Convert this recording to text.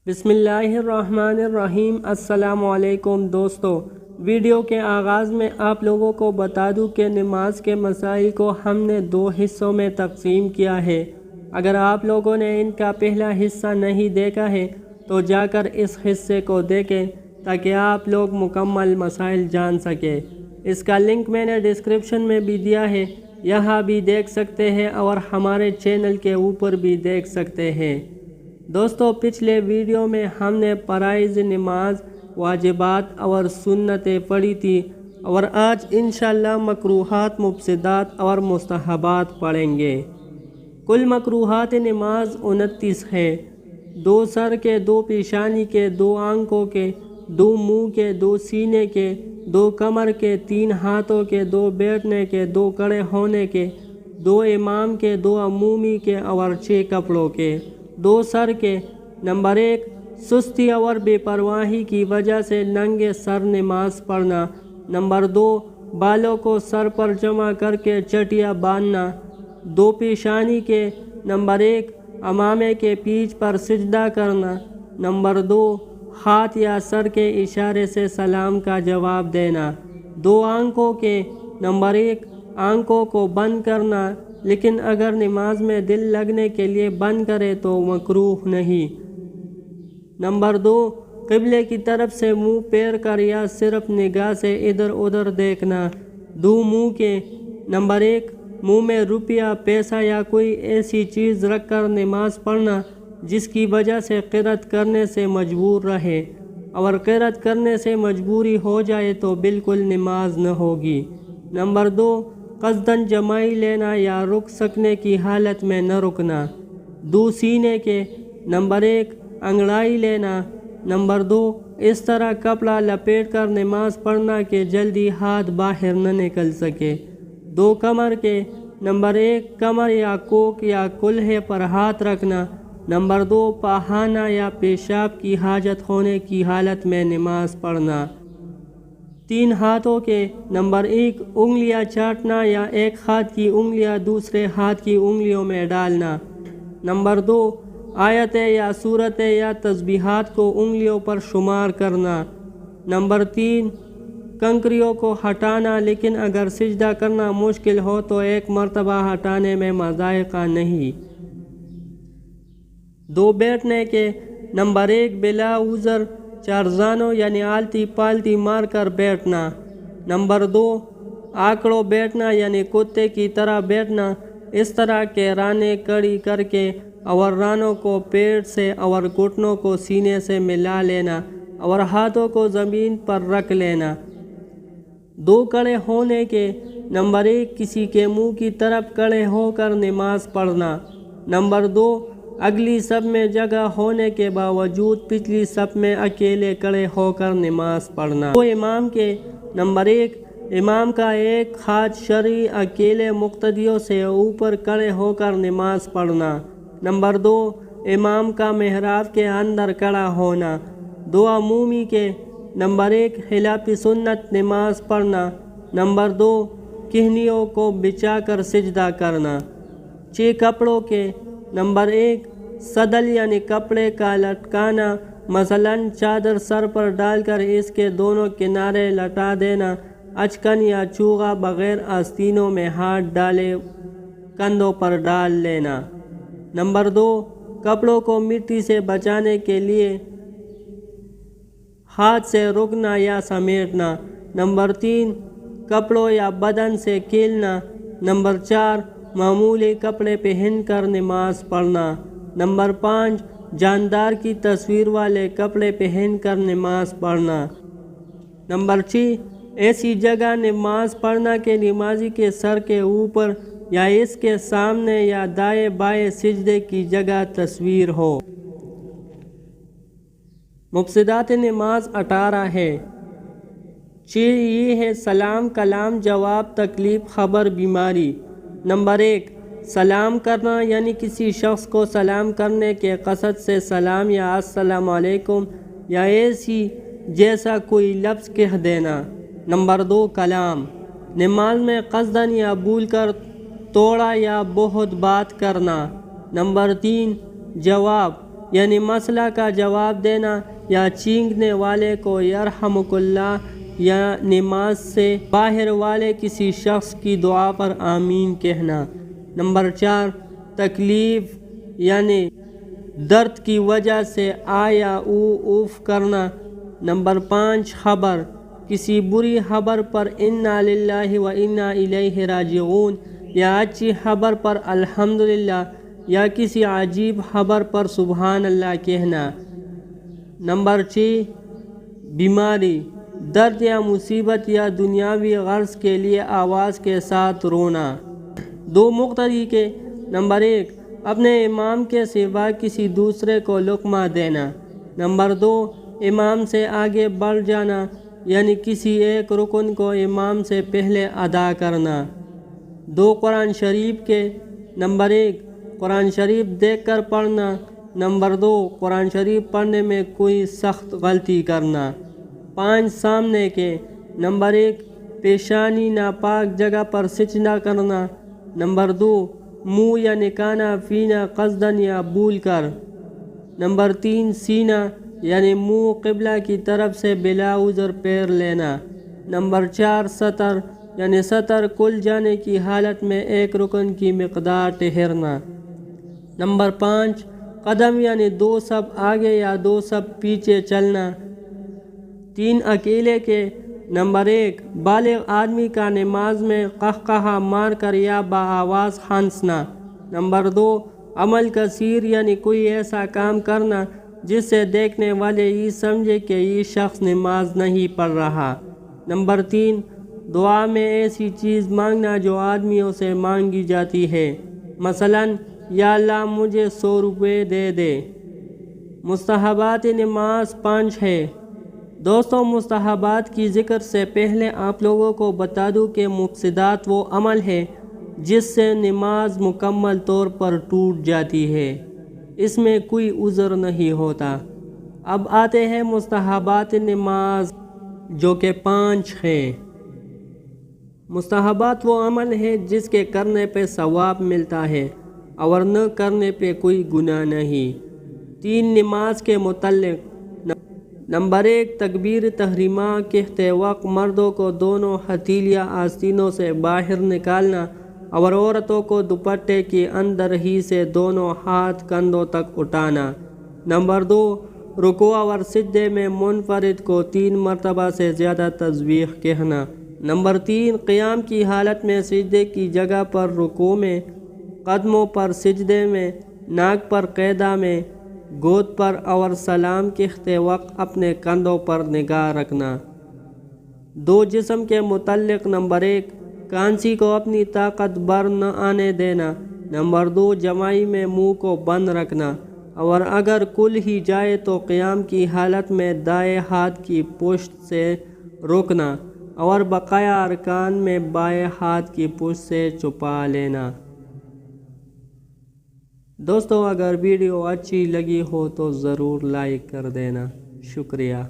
بسم اللہ الرحمن الرحیم۔ السلام علیکم دوستو، ویڈیو کے آغاز میں آپ لوگوں کو بتا دوں کہ نماز کے مسائل کو ہم نے 2 حصوں میں تقسیم کیا ہے۔ اگر آپ لوگوں نے ان کا پہلا حصہ نہیں دیکھا ہے تو جا کر اس حصے کو دیکھیں تاکہ آپ لوگ مکمل مسائل جان سکیں۔ اس کا لنک میں نے ڈسکرپشن میں بھی دیا ہے، یہاں بھی دیکھ سکتے ہیں اور ہمارے چینل کے اوپر بھی دیکھ سکتے ہیں۔ دوستو، پچھلے ویڈیو میں ہم نے فرائض نماز، واجبات اور سنتیں پڑھی تھی، اور آج انشاءاللہ مکروہات، مفسدات اور مستحبات پڑھیں گے۔ کل مکروہات نماز 29 ہے۔ 2 سر کے، 2 پیشانی کے، 2 آنکھوں کے، 2 منہ کے، 2 سینے کے، 2 کمر کے، 3 ہاتھوں کے، 2 بیٹھنے کے، 2 کھڑے ہونے کے، 2 امام کے، 2 عمومی کے اور 6 کپڑوں کے۔ 2 سر کے: نمبر 1، سستی اور بے پرواہی کی وجہ سے ننگے سر نماز پڑھنا۔ نمبر 2، بالوں کو سر پر جمع کر کے چٹیا باندھنا۔ 2 پیشانی کے: نمبر 1، امامے کے پیٹھ پر سجدہ کرنا۔ نمبر 2، ہاتھ یا سر کے اشارے سے سلام کا جواب دینا۔ 2 آنکھوں کے: نمبر 1، آنکھوں کو بند کرنا، لیکن اگر نماز میں دل لگنے کے لیے بند کرے تو مکروہ نہیں۔ نمبر 2، قبلے کی طرف سے منہ پھیر کر یا صرف نگاہ سے ادھر ادھر دیکھنا۔ 2 منہ کے: نمبر 1، منہ میں روپیہ، پیسہ یا کوئی ایسی چیز رکھ کر نماز پڑھنا جس کی وجہ سے قرأت کرنے سے مجبور رہے، اور قرأت کرنے سے مجبوری ہو جائے تو بالکل نماز نہ ہوگی۔ نمبر 2، قصداً جمائی لینا یا رک سکنے کی حالت میں نہ رکنا۔ 2 سینے کے: نمبر 1، انگڑائی لینا۔ نمبر 2، اس طرح کپڑا لپیٹ کر نماز پڑھنا کہ جلدی ہاتھ باہر نہ نکل سکے۔ 2 کمر کے: نمبر 1، کمر یا کوک یا کولہے پر ہاتھ رکھنا۔ نمبر 2، پاخانہ یا پیشاب کی حاجت ہونے کی حالت میں نماز پڑھنا۔ 3 ہاتھوں کے: نمبر 1، انگلیاں چاٹنا یا ایک ہاتھ کی انگلیاں دوسرے ہاتھ کی انگلیوں میں ڈالنا۔ نمبر 2، آیتیں یا سورتیں یا تسبیحات کو انگلیوں پر شمار کرنا۔ نمبر 3، کنکریوں کو ہٹانا، لیکن اگر سجدہ کرنا مشکل ہو تو ایک مرتبہ ہٹانے میں مضائقہ نہیں۔ 2 بیٹھنے کے: نمبر 1، بلا عذر 4 زانوں یعنی آلتی پالتی مار کر بیٹھنا۔ نمبر 2، آکڑوں بیٹھنا یعنی کتے کی طرح بیٹھنا، اس طرح کہ رانیں کھڑی کر کے اور رانوں کو پیٹ سے اور گھٹنوں کو سینے سے ملا لینا اور ہاتھوں کو زمین پر رکھ لینا۔ 2 کھڑے ہونے کے: نمبر 1، کسی کے منہ کی طرف کھڑے ہو کر نماز پڑھنا۔ نمبر 2، اگلی صف میں جگہ ہونے کے باوجود پچھلی صف میں اکیلے کھڑے ہو کر نماز پڑھنا۔ 2 امام کے: نمبر 1، امام کا ایک ہاتھ شرعی اکیلے مقتدیوں سے اوپر کھڑے ہو کر نماز پڑھنا۔ نمبر 2، امام کا محراب کے اندر کھڑا ہونا۔ 2 عمومی کے: نمبر 1، خلاف سنت نماز پڑھنا۔ نمبر 2، کہنیوں کو بچھا کر سجدہ کرنا۔ 6 کپڑوں کے: نمبر 1، صدل یعنی کپڑے کا لٹکانا، مثلاً چادر سر پر ڈال کر اس کے دونوں کنارے لٹا دینا۔ اچکن یا چوغا بغیر آستینوں میں ہاتھ ڈالے کندھوں پر ڈال لینا۔ نمبر 2، کپڑوں کو مٹی سے بچانے کے لیے ہاتھ سے رگڑنا یا سمیٹنا۔ نمبر 3، کپڑوں یا بدن سے کھیلنا۔ نمبر 4، معمولی کپڑے پہن کر نماز پڑھنا۔ نمبر 5، جاندار کی تصویر والے کپڑے پہن کر نماز پڑھنا۔ نمبر 6، ایسی جگہ نماز پڑھنا کہ نمازی کے سر کے اوپر یا اس کے سامنے یا دائیں بائیں سجدے کی جگہ تصویر ہو۔ مفسدات نماز 18 ہے۔ 6 یہ ہے: سلام، کلام، جواب، تکلیف، خبر، بیماری۔ نمبر 1، سلام کرنا یعنی کسی شخص کو سلام کرنے کے قصد سے سلام یا السلام علیکم یا ایسی جیسا کوئی لفظ کہہ دینا۔ نمبر 2، کلام، نماز میں قصداً یا بھول کر تھوڑا یا بہت بات کرنا۔ نمبر 3، جواب یعنی مسئلہ کا جواب دینا، یا چینگنے والے کو یرحمک اللہ، یا نماز سے باہر والے کسی شخص کی دعا پر آمین کہنا۔ نمبر 4 تکلیف یعنی درد کی وجہ سے آ یا اوف کرنا۔ نمبر 5 خبر، کسی بری خبر پر انا للہ و انا الیہ راجعون، یا اچھی خبر پر الحمدللہ، یا کسی عجیب خبر پر سبحان اللہ کہنا۔ نمبر 6 بیماری، درد یا مصیبت یا دنیاوی غرض کے لیے آواز کے ساتھ رونا۔ 2 مقتدی کے۔ نمبر 1 اپنے امام کے سوا کسی دوسرے کو لقمہ دینا۔ نمبر 2 امام سے آگے بڑھ جانا، یعنی کسی ایک رکن کو امام سے پہلے ادا کرنا۔ 2 قرآن شریف کے۔ نمبر 1 قرآن شریف دیکھ کر پڑھنا۔ نمبر 2 قرآن شریف پڑھنے میں کوئی سخت غلطی کرنا۔ 5 سامنے کے۔ نمبر 1 پیشانی ناپاک جگہ پر سجدہ کرنا۔ نمبر 2 منہ یا نکانا فینا قصدن یا بھول کر۔ نمبر 3 سینہ یعنی منہ قبلہ کی طرف سے بلا عذر پیر لینا۔ نمبر 4 سطر یعنی سطر کھل جانے کی حالت میں ایک رکن کی مقدار ٹھہرنا۔ نمبر 5 قدم یعنی 2 صف آگے یا 2 صف پیچھے چلنا۔ 3 اکیلے کے۔ نمبر 1 بالغ آدمی کا نماز میں قہقہہ مار کر یا بآواز ہنسنا۔ نمبر 2 عمل کثیر یعنی کوئی ایسا کام کرنا جس سے دیکھنے والے یہ سمجھے کہ یہ شخص نماز نہیں پڑھ رہا۔ نمبر 3 دعا میں ایسی چیز مانگنا جو آدمیوں سے مانگی جاتی ہے، مثلاً یا اللہ مجھے 100 روپے دے دے۔ مستحبات نماز 5 ہے۔ دوستوں مستحبات کی ذکر سے پہلے آپ لوگوں کو بتا دوں کہ مفسدات وہ عمل ہے جس سے نماز مکمل طور پر ٹوٹ جاتی ہے، اس میں کوئی عذر نہیں ہوتا۔ اب آتے ہیں مستحبات نماز جو کہ 5 ہے۔ مستحبات وہ عمل ہے جس کے کرنے پہ ثواب ملتا ہے اور نہ کرنے پہ کوئی گناہ نہیں۔ 3 نماز کے متعلق۔ نمبر 1 تکبیر تحریمہ کہتے وقت مردوں کو دونوں ہتھیلیاں آستینوں سے باہر نکالنا اور عورتوں کو دوپٹے کے اندر ہی سے دونوں ہاتھ کندھوں تک اٹھانا۔ نمبر 2 رکوع اور سجدے میں منفرد کو 3 مرتبہ سے زیادہ تسبیح کہنا۔ نمبر 3 قیام کی حالت میں سجدے کی جگہ پر رکوع میں، قدموں پر سجدے میں، ناک پر قیدا میں، گود پر اور سلام کہتے وقت اپنے کندھوں پر نگاہ رکھنا۔ 2 جسم کے متعلق۔ نمبر 1 کانسی کو اپنی طاقت بر نہ آنے دینا۔ نمبر 2 جماعی میں منہ کو بند رکھنا، اور اگر کھل ہی جائے تو قیام کی حالت میں دائیں ہاتھ کی پشت سے روکنا اور بقایا ارکان میں بائیں ہاتھ کی پشت سے چھپا لینا۔ دوستو اگر ویڈیو اچھی لگی ہو تو ضرور لائک کر دینا۔ شکریہ۔